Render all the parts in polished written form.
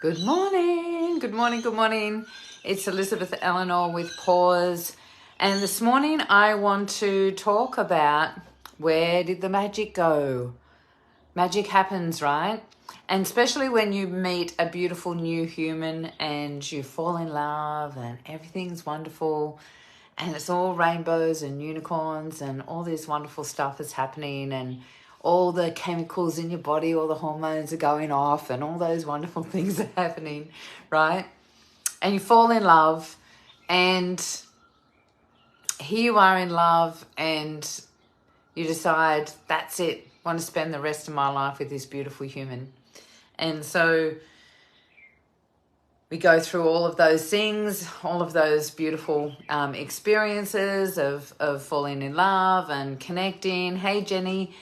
Good morning, good morning, good morning. It's Elizabeth Elenor with Pause. And this morning I want to talk about where did the magic go? Magic happens, right? And especially when you meet a beautiful new human and you fall in love and everything's wonderful and it's all rainbows and unicorns and all this wonderful stuff is happening and all the chemicals in your body, all the hormones are going off and all those wonderful things are happening, right? And you fall in love and here you are in love and you decide, that's it, I want to spend the rest of my life with this beautiful human. And so we go through all of those things, all of those beautiful experiences of falling in love and connecting. Hey, Jenny.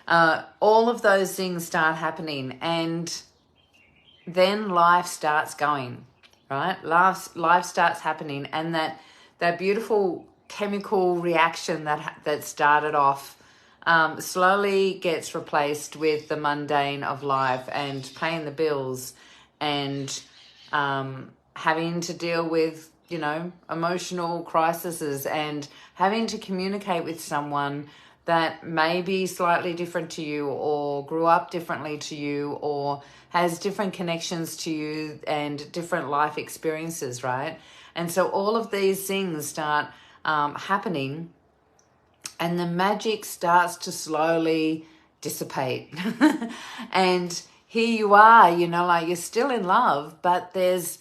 All of those things start happening and then life starts going, right? Life starts happening and that beautiful chemical reaction that started off slowly gets replaced with the mundane of life and paying the bills and having to deal with, emotional crises and having to communicate with someone that may be slightly different to you or grew up differently to you or has different connections to you and different life experiences, right? And so all of these things start happening and the magic starts to slowly dissipate. And here you are, like you're still in love, but there's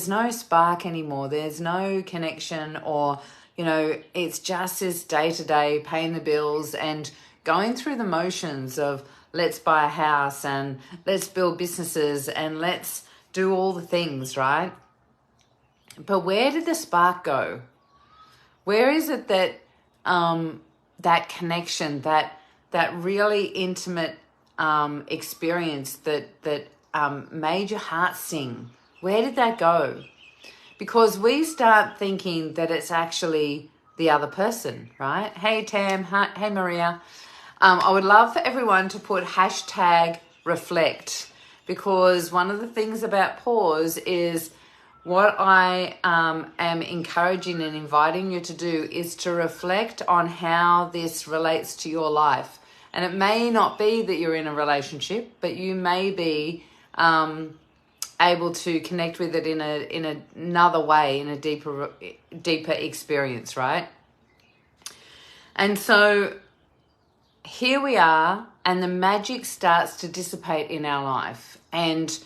no spark anymore. There's no connection or, it's just this day-to-day paying the bills and going through the motions of let's buy a house and let's build businesses and let's do all the things, right? But where did the spark go? Where is it that that connection, that really intimate experience that made your heart sing? Where did that go? Because we start thinking that it's actually the other person, right? Hey, Tam. Hey, Maria. I would love for everyone to put #reflect because one of the things about pause is what I am encouraging and inviting you to do is to reflect on how this relates to your life. And it may not be that you're in a relationship, but you may be able to connect with it in another way, in a deeper experience, right? And so here we are, and the magic starts to dissipate in our life, and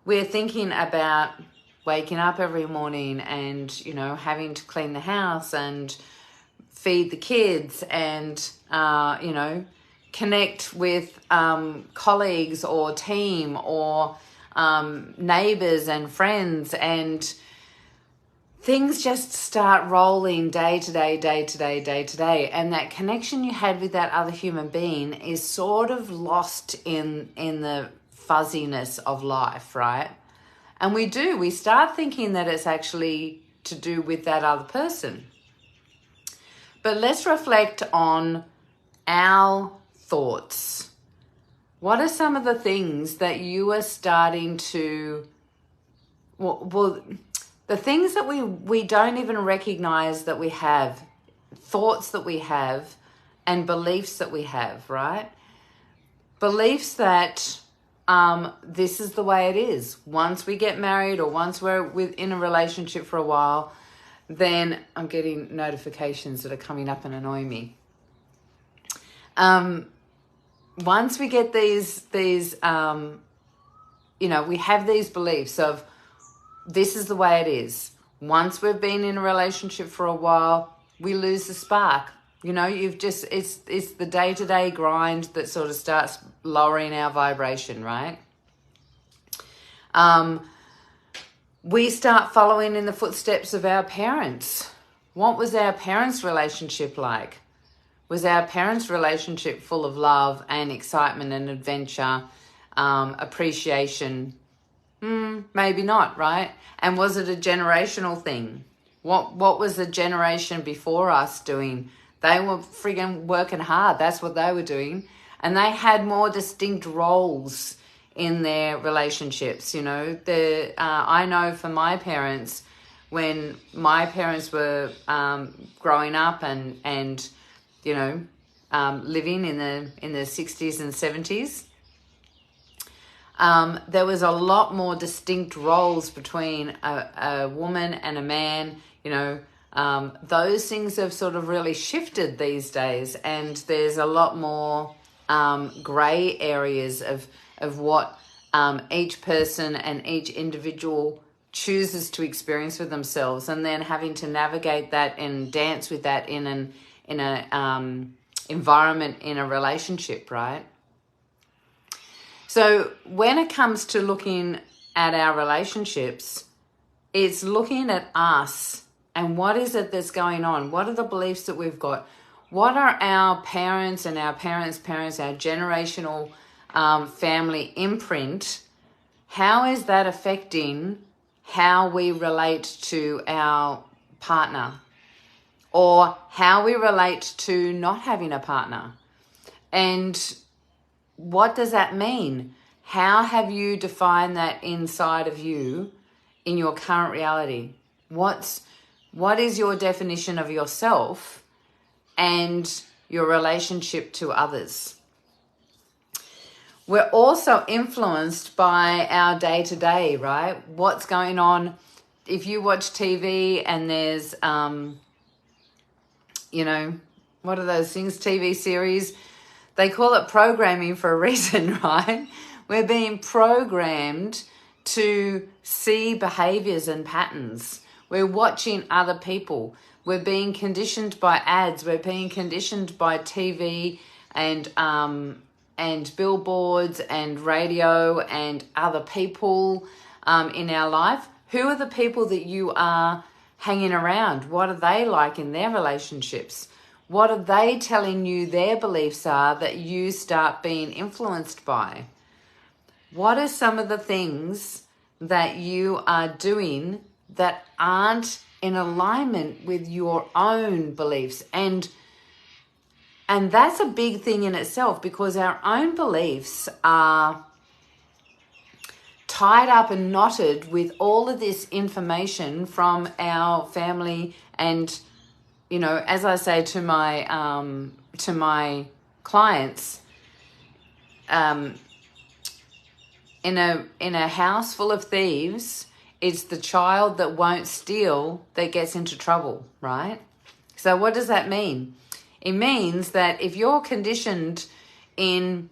we're thinking about waking up every morning and having to clean the house and feed the kids and connect with colleagues or team or neighbors and friends, and things just start rolling day to day, and that connection you had with that other human being is sort of lost in the fuzziness of life, right? And we start thinking that it's actually to do with that other person. But let's reflect on our thoughts. What are some of the things that you are starting to, the things that we don't even recognize that we have, thoughts that we have and beliefs that we have, right? Beliefs that this is the way it is. Once we get married or once we're in a relationship for a while, then I'm getting notifications that are coming up and annoying me. Once we get these we have these beliefs of this is the way it is. Once we've been in a relationship for a while, we lose the spark. It's the day-to-day grind that sort of starts lowering our vibration, right? We start following in the footsteps of our parents. What was our parents' relationship like? Was our parents' relationship full of love and excitement and adventure, appreciation? Maybe not, right? And was it a generational thing? What was the generation before us doing? They were friggin' working hard. That's what they were doing. And they had more distinct roles in their relationships. You know, I know for my parents, when my parents were growing up and you know, living in the 60s and 70s, there was a lot more distinct roles between a woman and a man. You know, those things have sort of really shifted these days, and there's a lot more grey areas of what each person and each individual chooses to experience with themselves, and then having to navigate that and dance with that in an environment, in a relationship, right? So when it comes to looking at our relationships, it's looking at us and what is it that's going on? What are the beliefs that we've got? What are our parents and our parents' parents, our generational family imprint? How is that affecting how we relate to our partner, or how we relate to not having a partner? And what does that mean? How have you defined that inside of you in your current reality? What is your definition of yourself and your relationship to others? We're also influenced by our day-to-day, right? What's going on? If you watch TV and there's, you know, what are those things, TV series? They call it programming for a reason, right? We're being programmed to see behaviors and patterns. We're watching other people. We're being conditioned by ads. We're being conditioned by TV and billboards and radio and other people in our life. Who are the people that you are hanging around? What are they like in their relationships? What are they telling you their beliefs are that you start being influenced by? What are some of the things that you are doing that aren't in alignment with your own beliefs? And that's a big thing in itself, because our own beliefs are tied up and knotted with all of this information from our family. And, you know, as I say to my clients, in a house full of thieves, it's the child that won't steal that gets into trouble, right? So what does that mean? It means that if you're conditioned in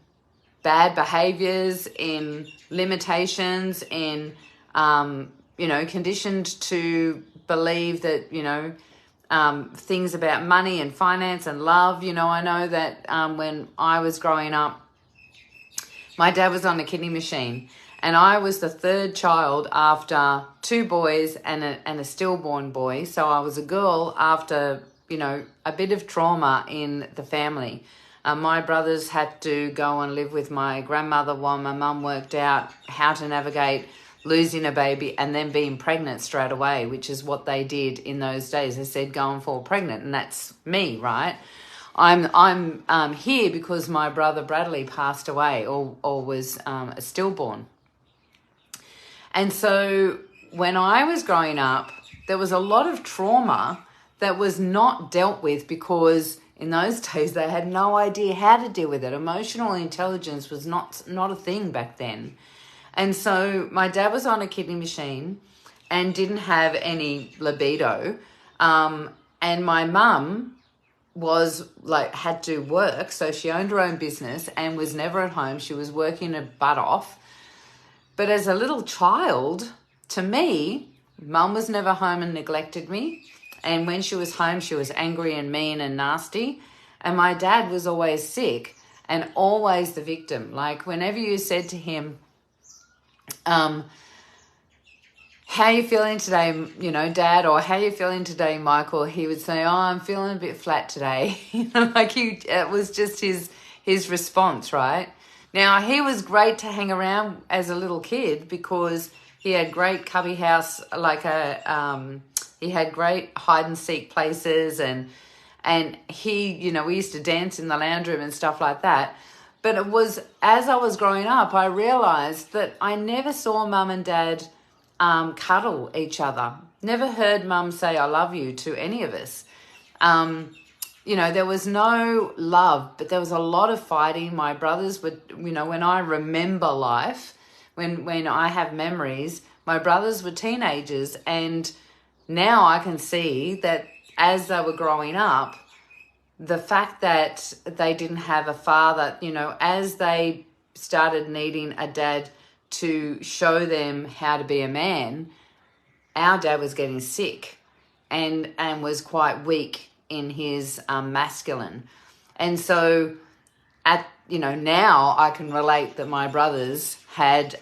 bad behaviors, in limitations, in, conditioned to believe that, things about money and finance and love, I know that when I was growing up, my dad was on a kidney machine, and I was the third child after two boys and a stillborn boy. So I was a girl after, a bit of trauma in the family. My brothers had to go and live with my grandmother while my mum worked out how to navigate losing a baby and then being pregnant straight away, which is what they did in those days. They said, go and fall pregnant, and that's me, right? I'm here because my brother Bradley passed away or was a stillborn. And so when I was growing up, there was a lot of trauma that was not dealt with, because in those days they had no idea how to deal with it. Emotional intelligence was not a thing back then. And so my dad was on a kidney machine and didn't have any libido. And my mum had to work. So she owned her own business and was never at home. She was working her butt off. But as a little child, to me, mum was never home and neglected me. And when she was home, she was angry and mean and nasty. And my dad was always sick and always the victim. Like, whenever you said to him, how are you feeling today, Dad? Or how are you feeling today, Michael? He would say, oh, I'm feeling a bit flat today. It was just his response, right? Now, he was great to hang around as a little kid, because he had great cubby house, he had great hide and seek places, and he, we used to dance in the lounge room and stuff like that. But it was, as I was growing up, I realized that I never saw mum and dad cuddle each other. Never heard mum say, I love you to any of us. There was no love, but there was a lot of fighting. My brothers would, when I remember life, when I have memories, my brothers were teenagers, and now I can see that as they were growing up, the fact that they didn't have a father, as they started needing a dad to show them how to be a man, our dad was getting sick and was quite weak in his masculine. And so now I can relate that my brothers had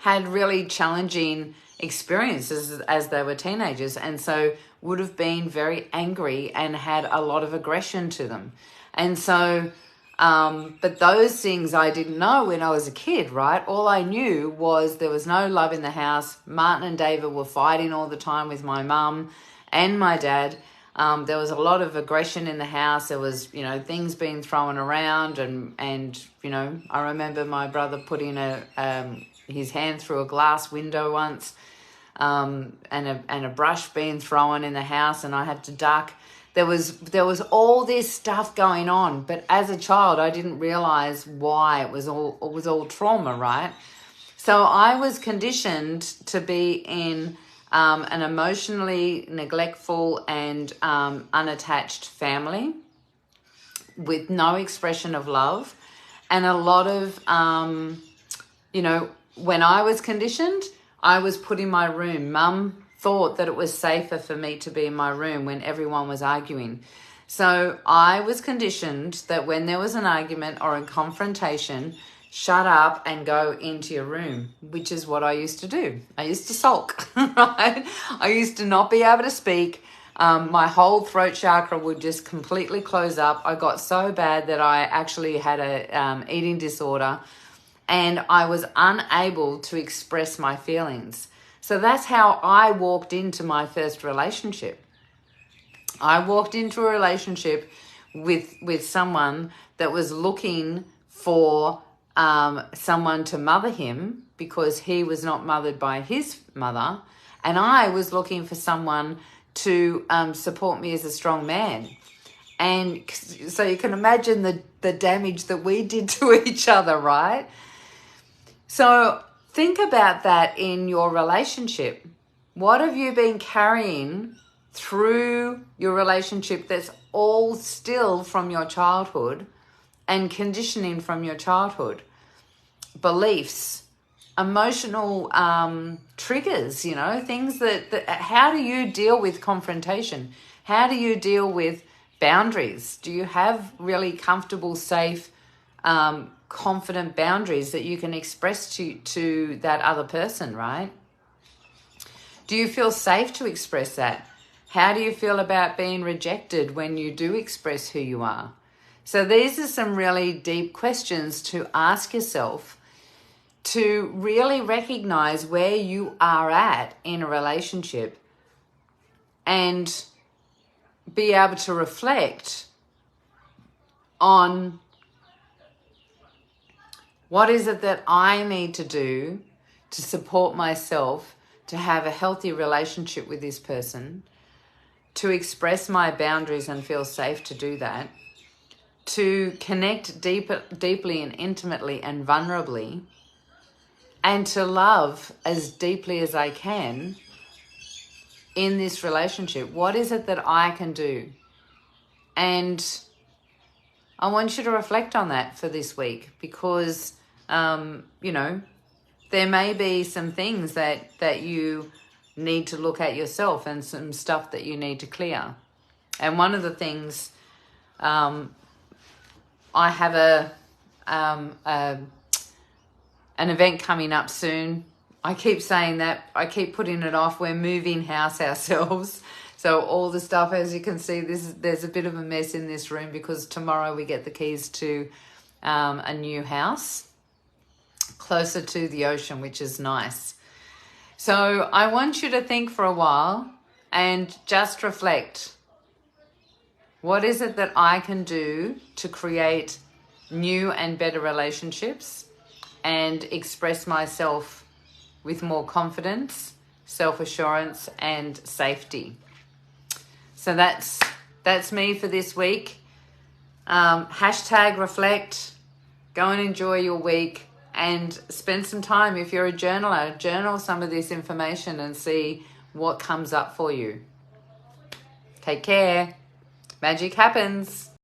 really challenging experiences as they were teenagers, and so would have been very angry and had a lot of aggression to them. And so but those things I didn't know when I was a kid, right? All I knew was there was no love in the house. Martin and David were fighting all the time with my mum and my dad. There was a lot of aggression in the house. There was, things being thrown around, and I remember my brother putting his hand through a glass window once, and a brush being thrown in the house, and I had to duck. There was all this stuff going on, but as a child, I didn't realize why. It was all trauma, right? So I was conditioned to be in an emotionally neglectful and unattached family with no expression of love, and a lot of, when I was conditioned, I was put in my room. Mum thought that it was safer for me to be in my room when everyone was arguing. So I was conditioned that when there was an argument or a confrontation, shut up and go into your room, which is what I used to do. I used to sulk, right? I used to not be able to speak. My whole throat chakra would just completely close up. I got so bad that I actually had a eating disorder, and I was unable to express my feelings. So that's how I walked into my first relationship. I walked into a relationship with someone that was looking for someone to mother him because he was not mothered by his mother, and I was looking for someone to support me as a strong man. And so you can imagine the damage that we did to each other, right? So think about that in your relationship. What have you been carrying through your relationship that's all still from your childhood and conditioning from your childhood? Beliefs, emotional triggers, things that how do you deal with confrontation? How do you deal with boundaries? Do you have really comfortable, safe, confident boundaries that you can express to that other person, right? Do you feel safe to express that? How do you feel about being rejected when you do express who you are? So these are some really deep questions to ask yourself to really recognize where you are at in a relationship and be able to reflect on what is it that I need to do to support myself to have a healthy relationship with this person, to express my boundaries and feel safe to do that, to connect deeply and intimately and vulnerably, and to love as deeply as I can in this relationship. What is it that I can do? And I want you to reflect on that for this week, because, there may be some things that you need to look at yourself and some stuff that you need to clear. And one of the things, I have an event coming up soon. I keep saying that. I keep putting it off. We're moving house ourselves. So all the stuff, as you can see, there's a bit of a mess in this room because tomorrow we get the keys to a new house closer to the ocean, which is nice. So I want you to think for a while and just reflect. What is it that I can do to create new and better relationships and express myself with more confidence, self-assurance, and safety? So that's me for this week. Hashtag reflect, go and enjoy your week, and spend some time, if you're a journaler, journal some of this information and see what comes up for you. Take care. Magic happens.